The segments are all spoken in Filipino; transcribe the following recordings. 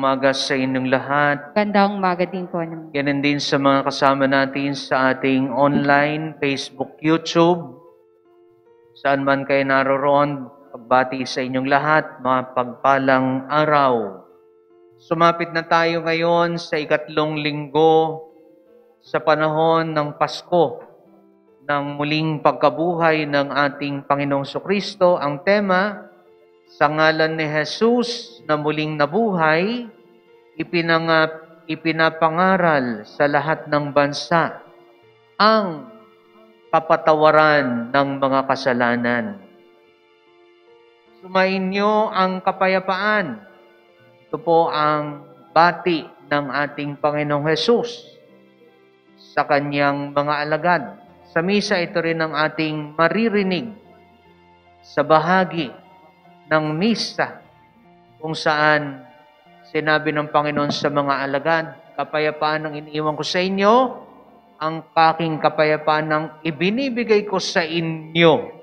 umaga sa inyong lahat. Gandang umaga din po naman. Ganun din sa mga kasama natin sa ating online, Facebook, YouTube. Saan man kayo naroroon, pagbati sa inyong lahat, mga pagpalang araw. Sumapit na tayo ngayon sa ikatlong linggo sa panahon ng Pasko, ng muling pagkabuhay ng ating Panginoong Kristo. Ang tema, sa ngalan ni Jesus na muling nabuhay, ipinapangaral sa lahat ng bansa ang kapatawaran ng mga kasalanan. Sumainyo ang kapayapaan. Ito po ang bati ng ating Panginoong Jesus sa kanyang mga alagad. Sa misa, ito rin ang ating maririnig sa bahagi ng misa kung saan sinabi ng Panginoon sa mga alagad, kapayapaan ang iniiwan ko sa inyo, ang aking kapayapaan ang ibinibigay ko sa inyo.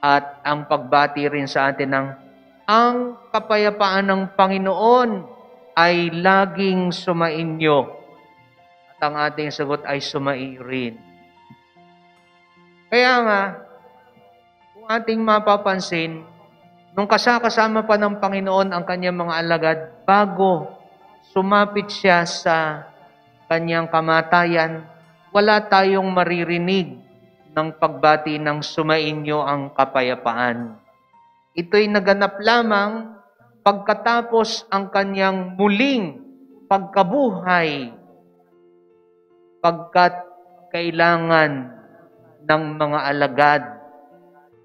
At ang pagbati rin sa atin ng ang kapayapaan ng Panginoon ay laging sumainyo. At ang ating sagot ay sumairin. Kaya nga, kung ating mapapansin, nung kasama pa ng Panginoon ang kanyang mga alagad, bago sumapit siya sa kanyang kamatayan, wala tayong maririnig ng pagbati ng sumainyo ang kapayapaan. Ito'y naganap lamang pagkatapos ang kanyang muling pagkabuhay, pagkat kailangan ng mga alagad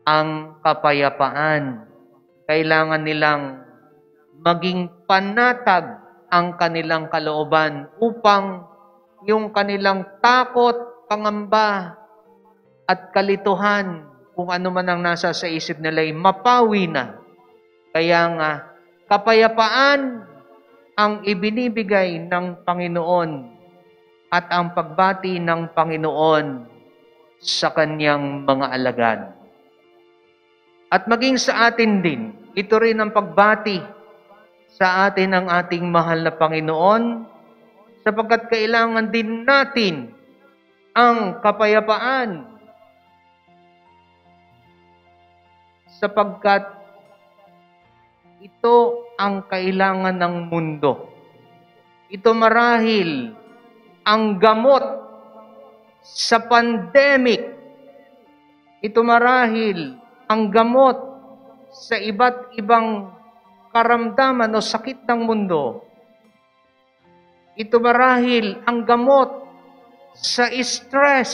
ang kapayapaan. Kailangan nilang maging panatag ang kanilang kalooban upang yung kanilang takot, pangamba, at kalituhan, kung ano man ang nasa sa isip nila, ay mapawi na. Kaya nga, kapayapaan ang ibinibigay ng Panginoon at ang pagbati ng Panginoon sa kanyang mga alagad. At maging sa atin din, ito rin ang pagbati sa atin ng ating mahal na Panginoon, sapagkat kailangan din natin ang kapayapaan. Sapagkat ito ang kailangan ng mundo. Ito marahil ang gamot sa pandemic. Ito marahil ang gamot sa iba't ibang karamdaman o sakit ng mundo. Ito marahil ang gamot sa stress.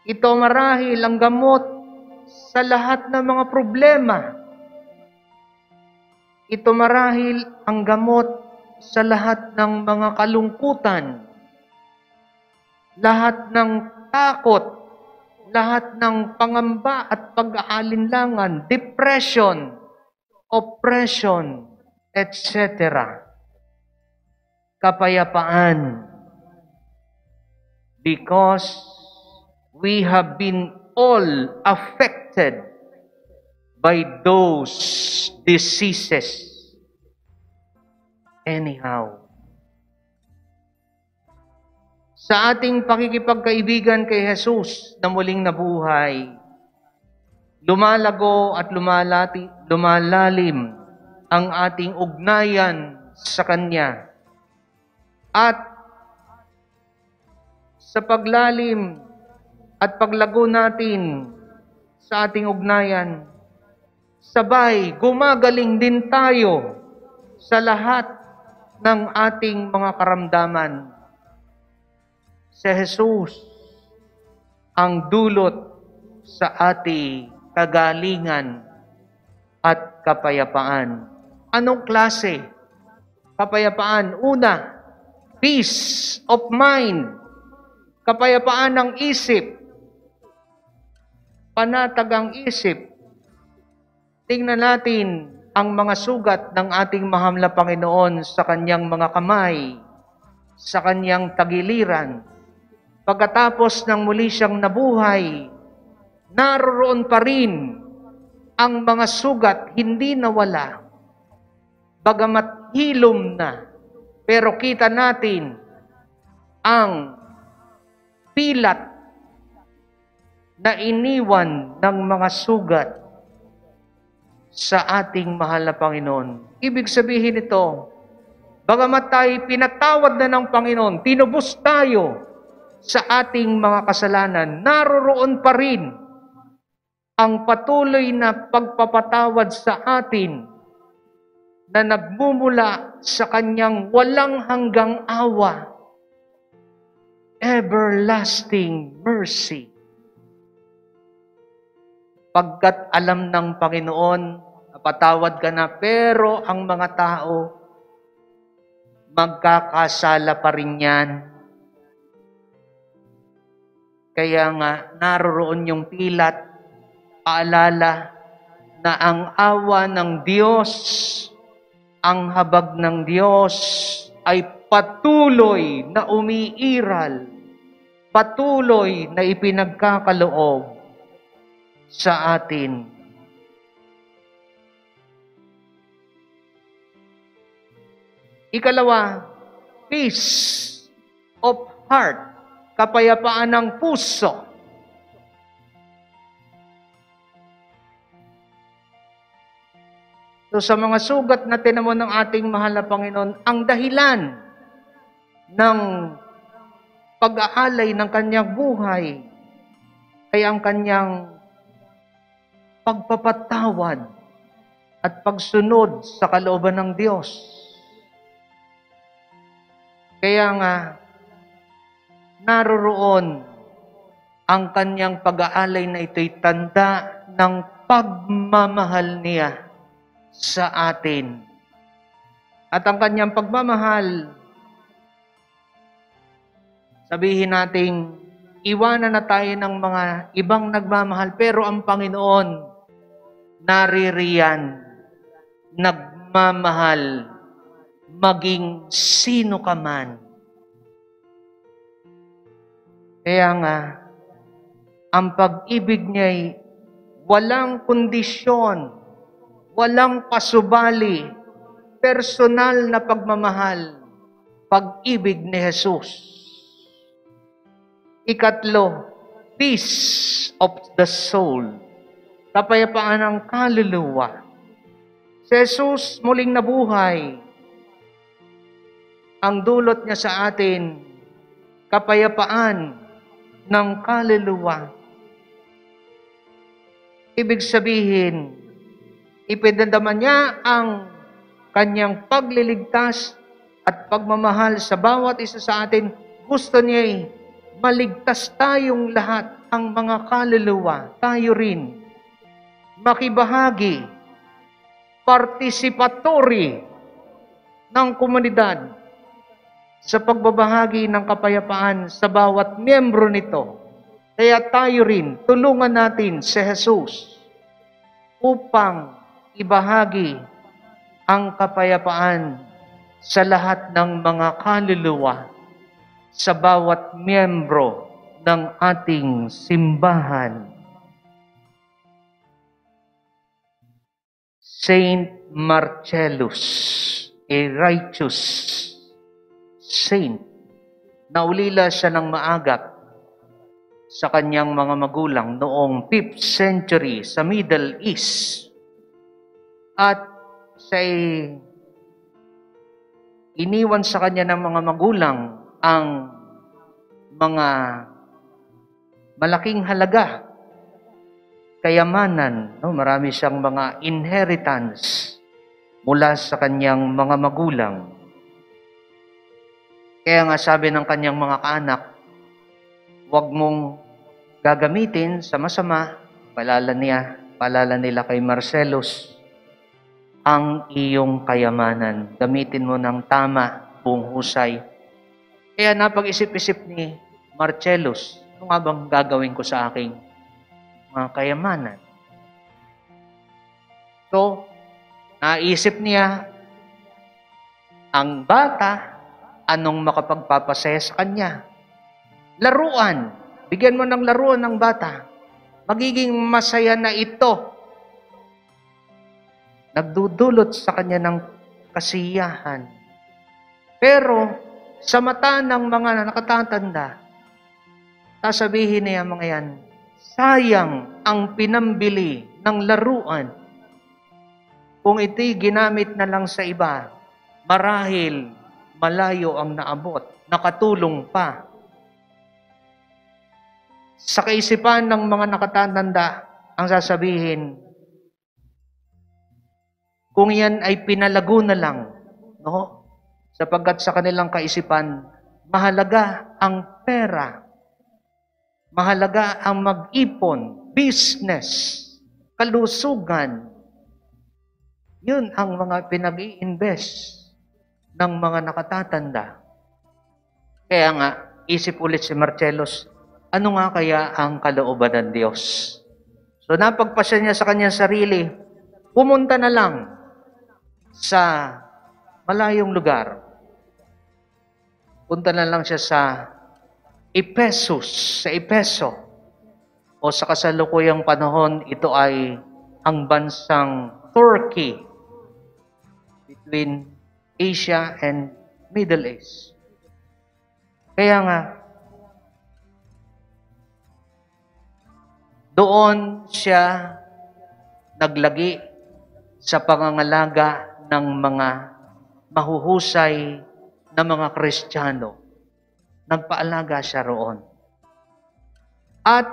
Ito marahil ang gamot sa lahat ng mga problema. Ito marahil ang gamot sa lahat ng mga kalungkutan, lahat ng takot, lahat ng pangamba at pag-aalinlangan, depression, oppression, etc. Kapayapaan. Because we have been all affected by those diseases. Anyhow, sa ating pakikipagkaibigan kay Jesus na muling nabuhay, lumalago at lumalalim ang ating ugnayan sa Kanya. At sa paglalim at paglago natin sa ating ugnayan, sabay gumagaling din tayo sa lahat ng ating mga karamdaman. Si Jesus ang dulot sa ating kagalingan at kapayapaan. Anong klase kapayapaan? Una, peace of mind. Kapayapaan ng isip. Panatag ang isip. Tingnan natin ang mga sugat ng ating mahal na Panginoon sa kanyang mga kamay, sa kanyang tagiliran. Pagkatapos ng muli siyang nabuhay, naroon pa rin ang mga sugat, hindi nawala. bagamat hilom na, pero kita natin ang pilat na iniwan ng mga sugat sa ating mahal na Panginoon. Ibig sabihin ito, bagamat tayo pinatawad na ng Panginoon, tinubos tayo sa ating mga kasalanan, naroroon pa rin ang patuloy na pagpapatawad sa atin na nagmumula sa kanyang walang hanggang awa, everlasting mercy. Pagkat alam ng Panginoon, napatawad ka na, pero ang mga tao, magkakasala pa rin yan. Kaya nga, naroroon yung pilat, paalala na ang awa ng Diyos, ang habag ng Diyos ay patuloy na umiiral, patuloy na ipinagkakaloob sa atin. Ikalawa, peace of heart, kapayapaan ng puso. So sa mga sugat na tinamo ng ating mahal na Panginoon, ang dahilan ng pag-aalay ng kanyang buhay ay ang kanyang pagpapatawad at pagsunod sa kalooban ng Diyos. Kaya nga, naroroon ang kanyang pag-aalay na ito'y tanda ng pagmamahal niya sa atin. At ang kanyang pagmamahal, sabihin nating iwanan na tayo ng mga ibang nagmamahal, pero ang Panginoon naririyan, nagmamahal, maging sino ka man. Kaya nga, ang pag-ibig niya'y walang kondisyon, walang pasubali, personal na pagmamahal, pag-ibig ni Jesus. Ikatlo, peace of the soul, kapayapaan ng kaluluwa. Si Jesus muling nabuhay. Ang dulot niya sa atin, kapayapaan ng kaluluwa. Ibig sabihin, ipinadama niya ang kanyang pagliligtas at pagmamahal sa bawat isa sa atin. Gusto niya maligtas tayong lahat, ang mga kaluluwa, tayo rin. Makibahagi, participatory ng komunidad sa pagbabahagi ng kapayapaan sa bawat miyembro nito. Kaya tayo rin, tulungan natin si Jesus upang ibahagi ang kapayapaan sa lahat ng mga kaluluwa sa bawat miyembro ng ating simbahan. Saint Marcellus, a righteous saint, naulila siya ng maagap sa kanyang mga magulang noong 5th century sa Middle East. At siya'y iniwan sa kanya ng mga magulang ang mga malaking halaga, kayamanan, no? Marami siyang mga inheritance mula sa kanyang mga magulang. Kaya nga sabi ng kanyang mga kaanak, huwag mong gagamitin sa masama, palala nila kay Marcellus, ang iyong kayamanan. Gamitin mo ng tama, buong husay. Kaya napag-isip-isip ni Marcellus, ano nga bang gagawin ko sa aking mga kayamanan? So, naisip niya, ang bata, anong makapagpapasaya sa kanya? Laruan. Bigyan mo ng laruan ng bata. Magiging masaya na ito. Nagdudulot sa kanya ng kasiyahan. Pero sa mata ng mga nakatatanda, sasabihin niya mga yan, sayang ang pinambili ng laruan. Kung ito'y ginamit na lang sa iba, marahil malayo ang naabot, nakatulong pa. Sa kaisipan ng mga nakatatanda, ang sasabihin, kung yan ay pinalago na lang, no? Sapagkat sa kanilang kaisipan, mahalaga ang pera, mahalaga ang mag-ipon, business, kalusugan. Yun ang mga pinag-i-invest ng mga nakatatanda. Kaya nga, isip ulit si Marcellos, ano nga kaya ang kalooban ng Diyos? So napagpasya niya sa kanyang sarili, pumunta na lang sa malayong lugar. Punta na lang siya sa Ephesus, sa Efeso. O sa kasalukuyang panahon, ito ay ang bansang Turkey, between Asia and Middle East. Kaya nga, doon siya naglagi sa pangangalaga ng mga mahuhusay na mga Kristiyano. Nagpaalaga siya roon. At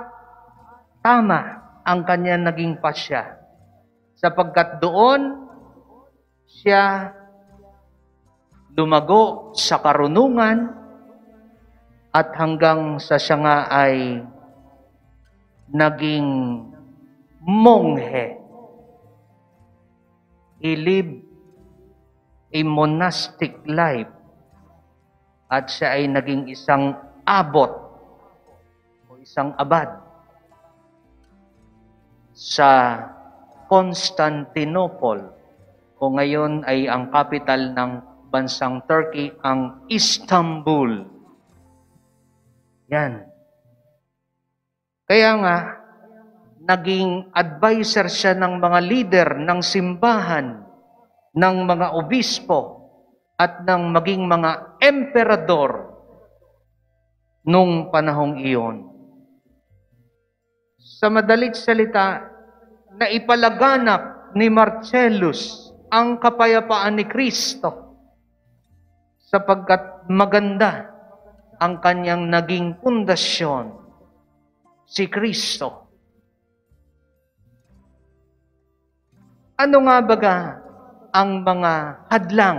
tama ang kanya naging pasya, sapagkat doon siya lumago sa karunungan at hanggang sa siya nga ay naging monghe. He lived a monastic life at siya ay naging isang abot o isang abad sa Constantinople o ngayon ay ang capital ng bansang Turkey, ang Istanbul. Yan. Kaya nga, naging advisor siya ng mga leader ng simbahan, ng mga obispo, at ng maging mga emperador nung panahong iyon. Sa madalit salita, na ipalaganap ni Marcellus ang kapayapaan ni Kristo sapagkat maganda ang kanyang naging pundasyon, si Kristo. Ano nga baga ang mga hadlang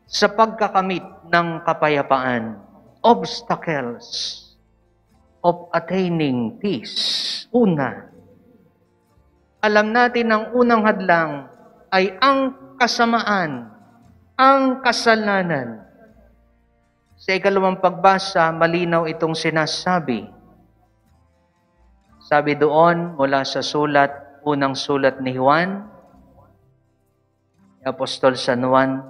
sa pagkakamit ng kapayapaan? Obstacles of attaining peace. Una, alam natin ang unang hadlang ay ang kasamaan, ang kasalanan. Sa ikalawang pagbasa, malinaw itong sinasabi. Sabi doon, mula sa unang sulat ni Juan, Apostol San Juan,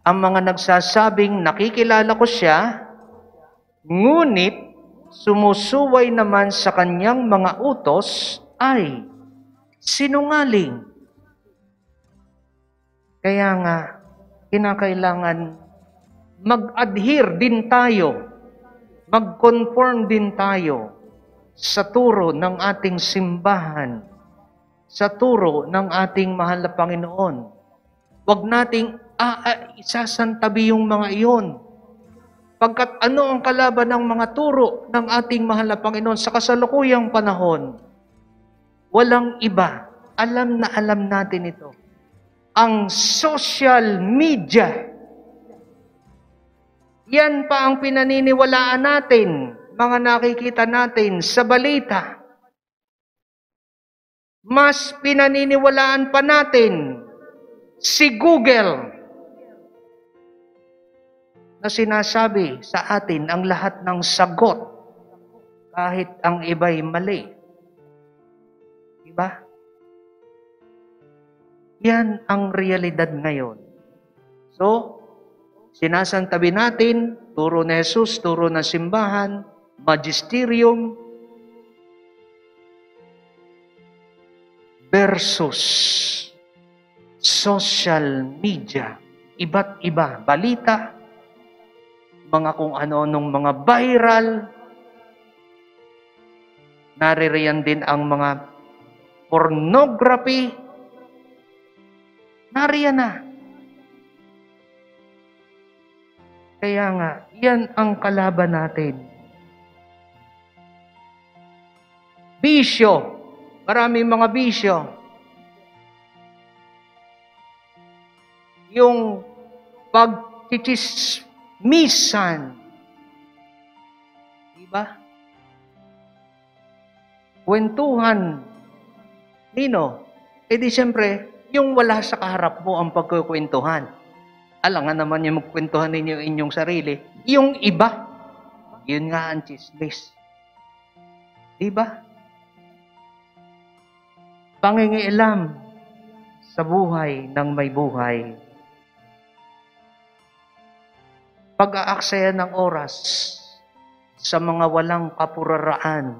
ang mga nagsasabing nakikilala ko siya, ngunit sumusuway naman sa kanyang mga utos ay sinungaling. Kaya nga, kinakailangan mag-adhere din tayo, mag-conform din tayo sa turo ng ating simbahan, sa turo ng ating mahal na Panginoon. Huwag nating isasantabi yung mga iyon. Pagkat ano ang kalaban ng mga turo ng ating mahal na Panginoon sa kasalukuyang panahon? Walang iba. Alam na alam natin ito. Ang social media. Yan pa ang pinaniniwalaan natin, mga nakikita natin sa balita. Mas pinaniniwalaan pa natin si Google na sinasabi sa atin ang lahat ng sagot kahit ang iba'y mali. Diba? Yan ang realidad ngayon. So, sinasantabi natin, turo ni Jesus, turo ng simbahan, magisterium, versus social media, iba't iba, balita, mga kung ano-anong mga viral, naririyan din ang mga pornography, nariyan na. Kaya nga, yan ang kalaban natin. Bisyo. Maraming mga bisyo. Yung pagchichismisan. Diba? Kwentuhan. Nino? Eh di siyempre, yung wala sa kaharap mo ang pagkukwentuhan. Alangan naman yung magkwentuhan ninyo inyong sarili. Yung iba, yun nga ang chismis. Diba? Pangingialam sa buhay ng may buhay. Pag-aaksaya ng oras sa mga walang kapuraraan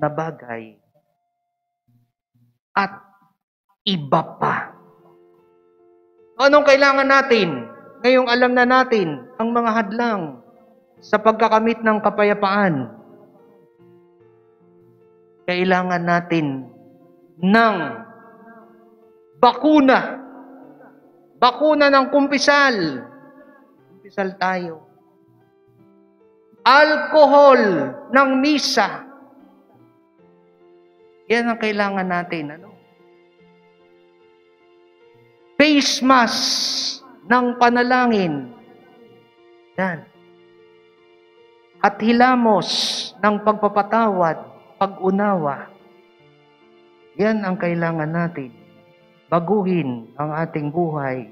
na bagay at iba pa. Anong kailangan natin? Ngayong alam na natin ang mga hadlang sa pagkakamit ng kapayapaan. Kailangan natin ng bakuna. Bakuna ng kumpisal. Kumpisal tayo. Alcohol ng misa. Yan ang kailangan natin. Ano? Face mask ng panalangin. Yan. At hilamos ng pagpapatawad, pag-unawa. Yan ang kailangan natin. Baguhin ang ating buhay.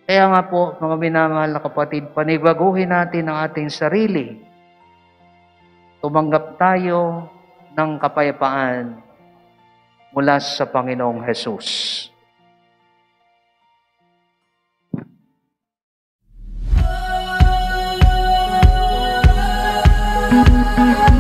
Kaya nga po, mga minamahal na kapatid, panibaguhin natin ang ating sarili. Tumanggap tayo ng kapayapaan mula sa Panginoong Hesus. Thank you.